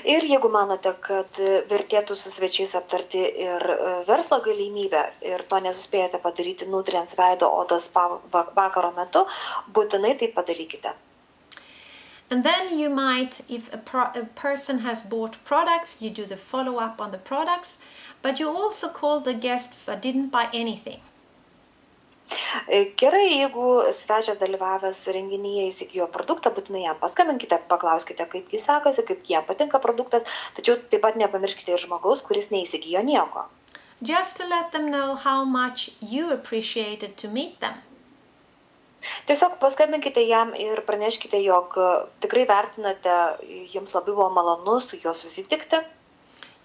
Ir jeigu manote, kad vertėtų su svečiais aptarti ir verslo galimybę ir to nesuspėjote padaryti Nutrients veido odos vakaro metu, būtinai tai padarykite. And then you might, if a person has bought products, you do the follow-up on the products, but you also call the guests that didn't buy anything. Gerai, jeigu svečias dalyvavęs renginyje įsigijo produktą, būtinai jam paskambinkite, paklauskite, kaip jis sekasi, kaip jam patinka produktas, tačiau taip pat nepamirškite ir žmogaus, kuris neįsigijo nieko. Just to let them know how much you appreciated to meet them. Tiesiog paskambinkite jam ir praneškite, jog tikrai vertinate, jums labai buvo malonu su juo susitikti.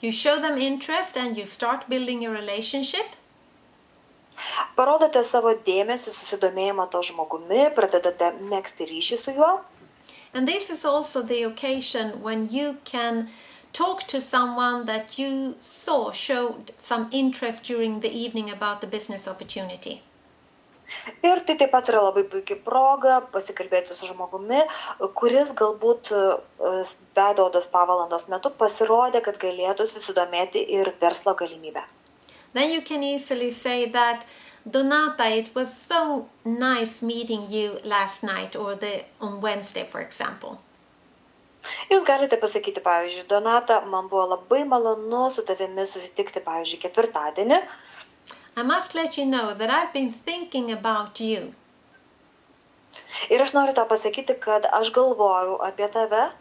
You show them interest and you start building a relationship. Parodote savo dėmesį, susidomėjimą to žmogumi, pradedate megzti ryšį su juo. And this is also the occasion when you can talk to someone that you saw showed some interest during the evening about the business opportunity. Ir tai taip pat yra labai puikia proga pasikalbėti su žmogumi, kuris galbūt veido odos pavalandos metu pasirodė, kad galėtų susidomėti ir verslo galimybę. Then you can easily say that, Donata, it was so nice meeting you last night or on Wednesday, for example. Jūs galite pasakyti, pavyzdžiui, Donata, man buvo labai malonu su tavimi susitikti, pavyzdžiui, ketvirtadienį. I must let you know that I've been thinking about you. Ir aš noriu tau pasakyti, kad aš galvojau apie tave.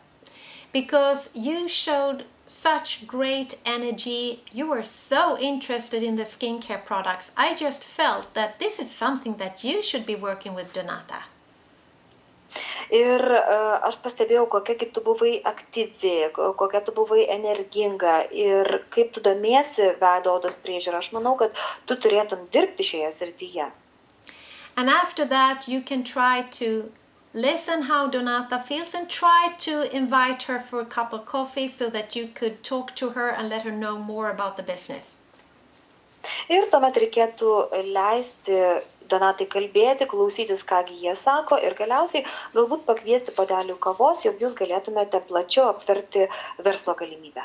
Because you showed such great energy. You were so interested in the skincare products. I just felt that this is something that you should be working with, Donata. Ir aš pastebėjau, kokia tu buvai aktyvi, kokia tu buvai energinga ir kaip tu domiesi veido odos priežiūra. Aš manau, kad tu turėtum dirbti šioje srityje. And after that, you can try to listen how Donata feels and try to invite her for a cup of coffee so that you could talk to her and let her know more about the business. Ir tuomet reikėtų leisti Donatai kalbėti, klausytis, kągi jie sako ir galiausiai galbūt pakviesti puodelių kavos, jog jūs galėtumėte plačiau aptarti verslo galimybę.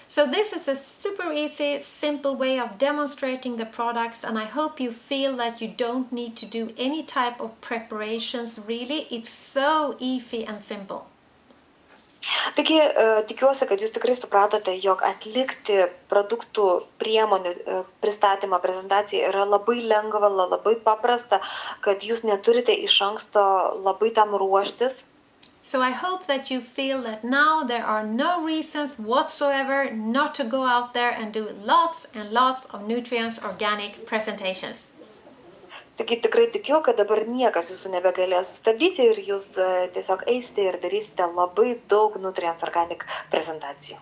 So this is a super easy, simple way of demonstrating the products, and I hope you feel that you don't need to do any type of preparations, really. It's so easy and simple. Taigi, tikiuosi, kad jūs tikrai supratote, jog atlikti produktų priemonių pristatymą, prezentaciją yra labai lengva, labai paprasta, kad jūs neturite iš anksto labai tam ruoštis. So I hope that you feel that now there are no reasons whatsoever not to go out there and do lots and lots of Nutrients organic presentations. Taigi tikrai tikiu, kad dabar niekas jūsų nebegalės sustabdyti ir jūs tiesiog eisite ir darysite labai daug Nutrients organic prezentacijų.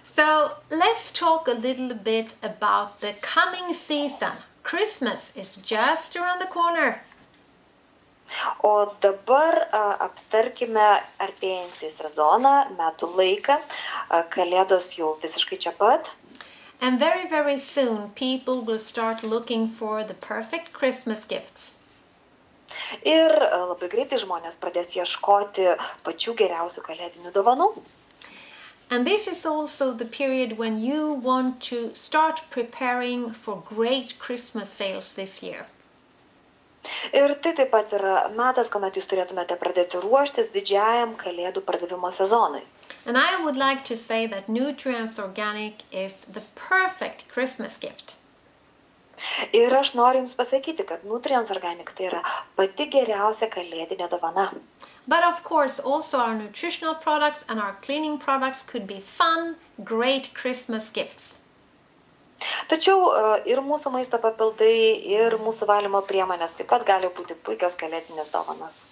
So let's talk a little bit about the coming season. Christmas is just around the corner. O dabar aptarkime artėjantį sezoną, metų laiką, kalėdos jau visiškai čia pat. And very, very soon people will start looking for the perfect Christmas gifts. Ir labai greitai žmonės pradės ieškoti pačių geriausių kalėdinių dovanų. And this is also the period when you want to start preparing for great Christmas sales this year. Ir tai taip pat yra metas, kuomet jūs turėtumėte pradėti ruoštis didžiajam kalėdų pardavimo sezonui. And I would like to say that Nutrients Organic is the perfect Christmas gift. Ir aš noriu Jums pasakyti, kad Nutrients Organic tai yra pati geriausia kalėdinė dovana. But of course, also our nutritional products and our cleaning products could be fun, great Christmas gifts. Tačiau ir mūsų maisto papildai, ir mūsų valymo priemonės taip pat gali būti puikios kalėdinės dovanos.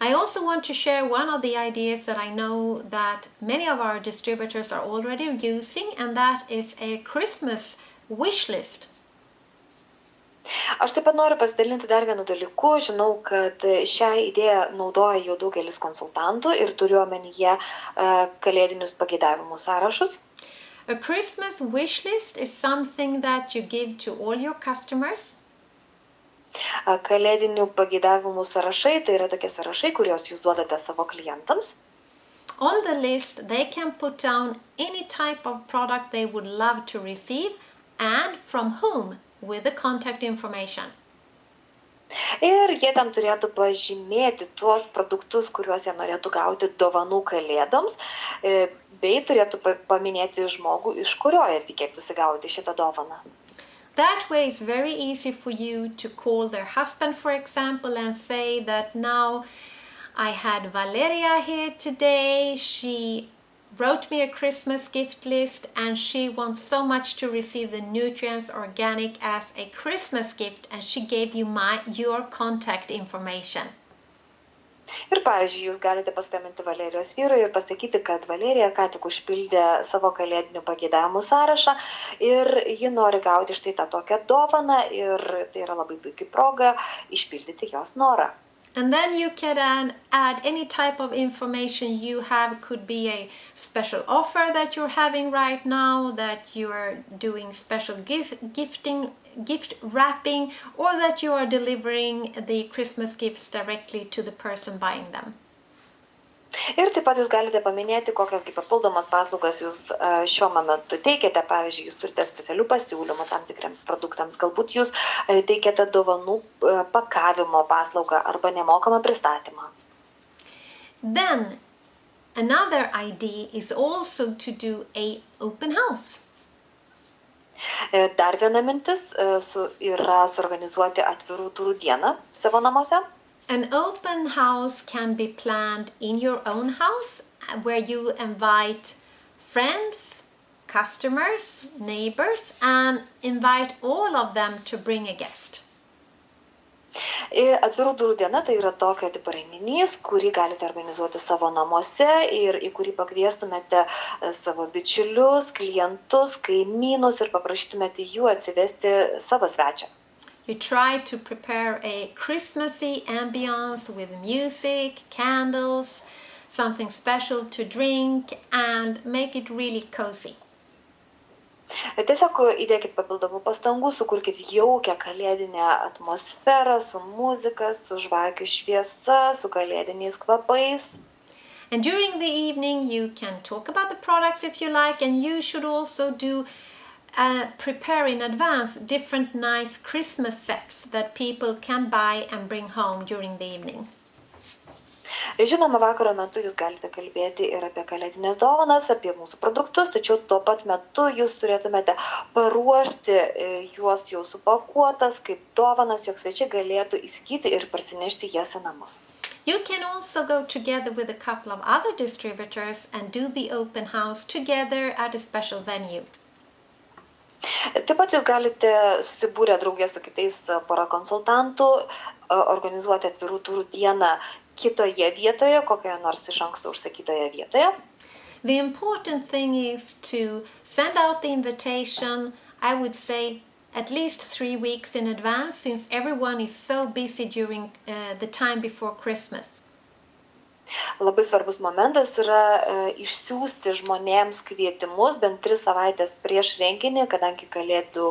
I also want to share one of the ideas that I know that many of our distributors are already using, and that is a Christmas wish list. Aš taip pat noriu pasidalinti dar vienu dalyku. Žinau, kad šią idėją naudoja jau daugelis konsultantų ir turiu omenyje kalėdinius pageidavimų sąrašus. A Christmas wish list is something that you give to all your customers. Kalėdinių pageidavimų sąrašai tai yra tokie sąrašai, kuriuos jūs duodate savo klientams. On the list, they can put down any type of product they would love to receive and from whom, with the contact information. Ir jie ten turėtų pažymėti tuos produktus, kuriuos jie norėtų gauti dovanų kalėdoms, bei turėtų paminėti žmogų, iš kurio jie tikėtųsi gauti šitą dovaną. That way it's very easy for you to call their husband, for example, and say that now I had Valeria here today. She wrote me a Christmas gift list and she wants so much to receive the Nutrients Organic as a Christmas gift, and she gave you your contact information. Ir pavyzdžiui, jūs galite paskambinti Valerijos vyrui ir pasakyti, kad Valerija ką tik užpildė savo kalėdinių pageidavimų sąrašą ir ji nori gauti štai tą tokią dovaną ir tai yra labai puikia proga išpildyti jos norą. And then you can add any type of information you have. Could be a special offer that you're having right now, that you are doing special gift wrapping, or that you are delivering the Christmas gifts directly to the person buying them. Ir taip pat jūs galite paminėti, kokias papildomas paslaugas jūs šiuo momentu teikiate. Pavyzdžiui, jūs turite specialių pasiūlymų tam tikriams produktams. Galbūt jūs teikiate dovanų pakavimo paslaugą arba nemokamą pristatymą. Then, another idea is also to do an open house. Dar viena mintis yra suorganizuoti atvirų durų dieną savo namuose. An open house can be planned in your own house, where you invite friends, customers, neighbors, and invite all of them to bring a guest. Atvirų durų diena tai yra tokio tipo renginys, kurį galite organizuoti savo namuose ir į kurį pakviestumėte savo bičiulius, klientus, kaimynus ir paprašytumėte jų atsivesti savo svečią. You try to prepare a Christmassy ambience with music, candles, something special to drink, and make it really cozy. Tiesiog įdėkit papildomų pastangų, sukurkit jaukią kalėdinę atmosferą su muzika, su žvakių šviesa, su kalėdiniais kvapais. And during the evening you can talk about the products if you like, and you should also prepare in advance different nice Christmas sets that people can buy and bring home during the evening. Žinoma, vakaro metu jūs galite kalbėti ir apie kalėdinės dovanas, apie mūsų produktus, tačiau tuo pat metu jūs turėtumėte paruošti juos jau supakuotas kaip dovanas, jog svečiai galėtų įsigyti ir parsinešti jas į namus. You can also go together with a couple of other distributors and do the open house together at a special venue. Taip pat jūs galite susibūrę draugės su kitais pora konsultantų organizuoti atvirų durų dieną kitoje vietoje, kokioje nors iš anksto užsakytoje vietoje. The important thing is to send out the invitation, I would say, at least 3 weeks in advance, since everyone is so busy during the time before Christmas. Labai svarbus momentas yra išsiųsti žmonėms kvietimus bent 3 savaitės prieš renginį, kadangi kalėdų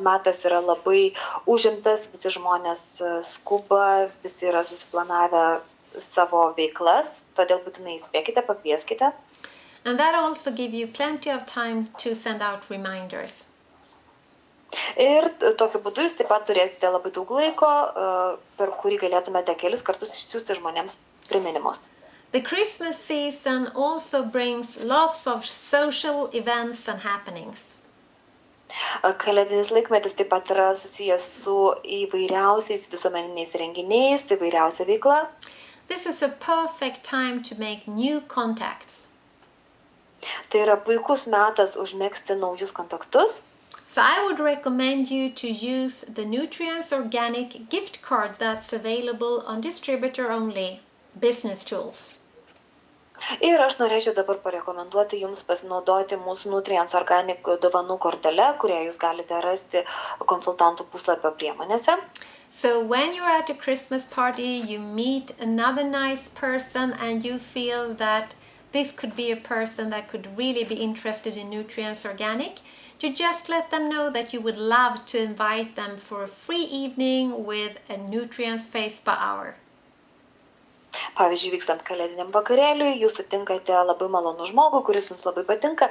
metas yra labai užimtas, visi žmonės skuba, visi yra susiplanavę savo veiklas, todėl būtinai įspėkite, pakvieskite. And that also give you plenty of time to send out reminders. Ir tokiu būdu jūs taip pat turėsite labai daug laiko, per kurį galėtumėte kelis kartus išsiųsti žmonėms priminimus. The Christmas season also brings lots of social events and happenings. Kalėdinis laikmetis taip pat yra susijęs su įvairiausiais visuomeniniais renginiais, įvairiausia veikla. This is a perfect time to make new contacts. Tai yra puikus metas užmegzti naujus kontaktus. So I would recommend you to use the Nutrients Organic gift card that's available on distributor only business tools. Ir aš norėčiau dabar parekomenduoti jums pasinaudoti mūsų Nutrients Organic dovanų kortele, kurią jūs galite rasti konsultantų puslapio priemonėse. So when you're at a Christmas party, you meet another nice person and you feel that this could be a person that could really be interested in Nutrients Organic, you just let them know that you would love to invite them for a free evening with a Nutrients face per hour. Pavyzdžiui, vykstant kalėdiniam vakarėliui, jūs sutinkate labai malonų žmogų, kuris jums labai patinka,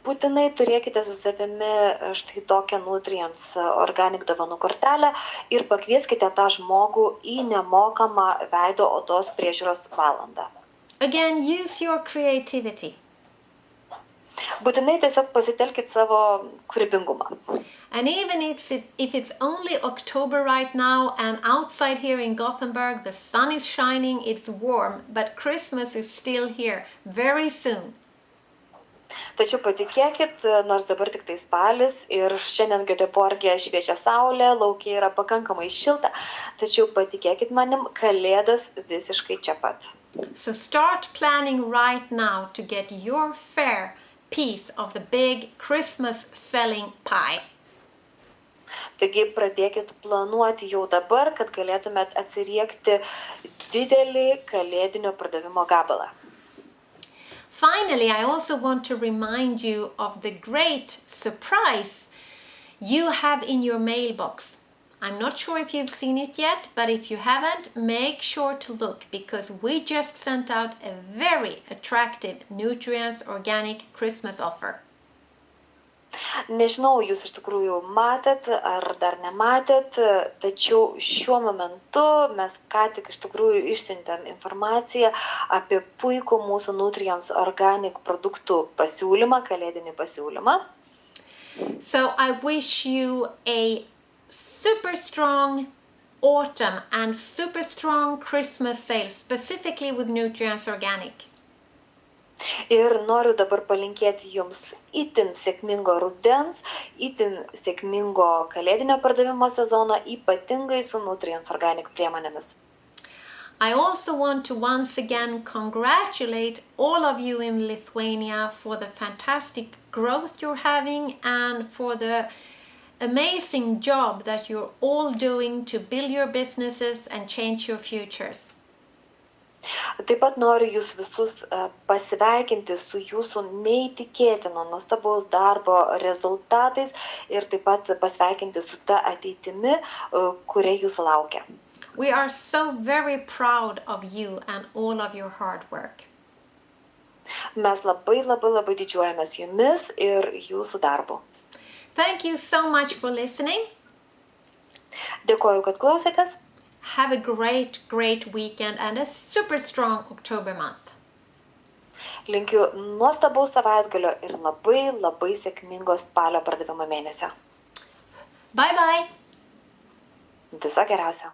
būtinai turėkite su savimi štai tokią Nutrients Organic dovanų kortelę ir pakvieskite tą žmogų į nemokamą veido odos priežiūros valandą. Again, use your creativity. Būtinai tiesiog pasitelkit savo kūrybingumą. And even if it's only October right now and outside here in Gothenburg the sun is shining, it's warm, but Christmas is still here very soon. Tačiau patikėkit, nors dabar tik tai spalis ir šiandien Göteborge šviečia saulė, laukia yra pakankamai šilta, tačiau patikėkit manim, kalėdos visiškai čia pat. So start planning right now to get your fair piece of the big Christmas selling pie. Taigi pradėkit planuoti jau dabar, kad galėtumėt atsiriekti didelį kalėdinio pardavimo gabalą. Finally, I also want to remind you of the great surprise you have in your mailbox. I'm not sure if you've seen it yet, but if you haven't, make sure to look because we just sent out a very attractive Nutrients Organic Christmas offer. Nežinau, jūs iš tikrųjų matėt ar dar nematėt, tačiau šiuo momentu mes ką tik iš tikrųjų išsiuntėm informaciją apie puikų mūsų Nutrients Organic produktų pasiūlymą, kalėdinį pasiūlymą. So I wish you a super strong autumn and super strong Christmas sales, specifically with Nutrients Organic. Ir noriu dabar palinkėti jums itin sėkmingo rudens, itin sėkmingo kalėdinio pardavimo sezono, ypatingai su Nutrients Organic priemonėmis. I also want to once again congratulate all of you in Lithuania for the fantastic growth you're having and for the amazing job that you're all doing to build your businesses and change your futures. Taip pat noriu jūs visus pasveikinti su jūsų neįtikėtino nuostabaus darbo rezultatais ir taip pat pasveikinti su ta ateitimi, kuria jūsų laukia. We are so very proud of you and all of your hard work. Mes labai didžiuojamės jumis ir jūsų darbu. Thank you so much for listening. Dėkoju, kad klausėtės. Have a great weekend and a super strong October month. Linkiu nuostabaus savaitgalio ir labai sėkmingos spalio pardavimo mėnesio. Bye bye. Viso geriausio.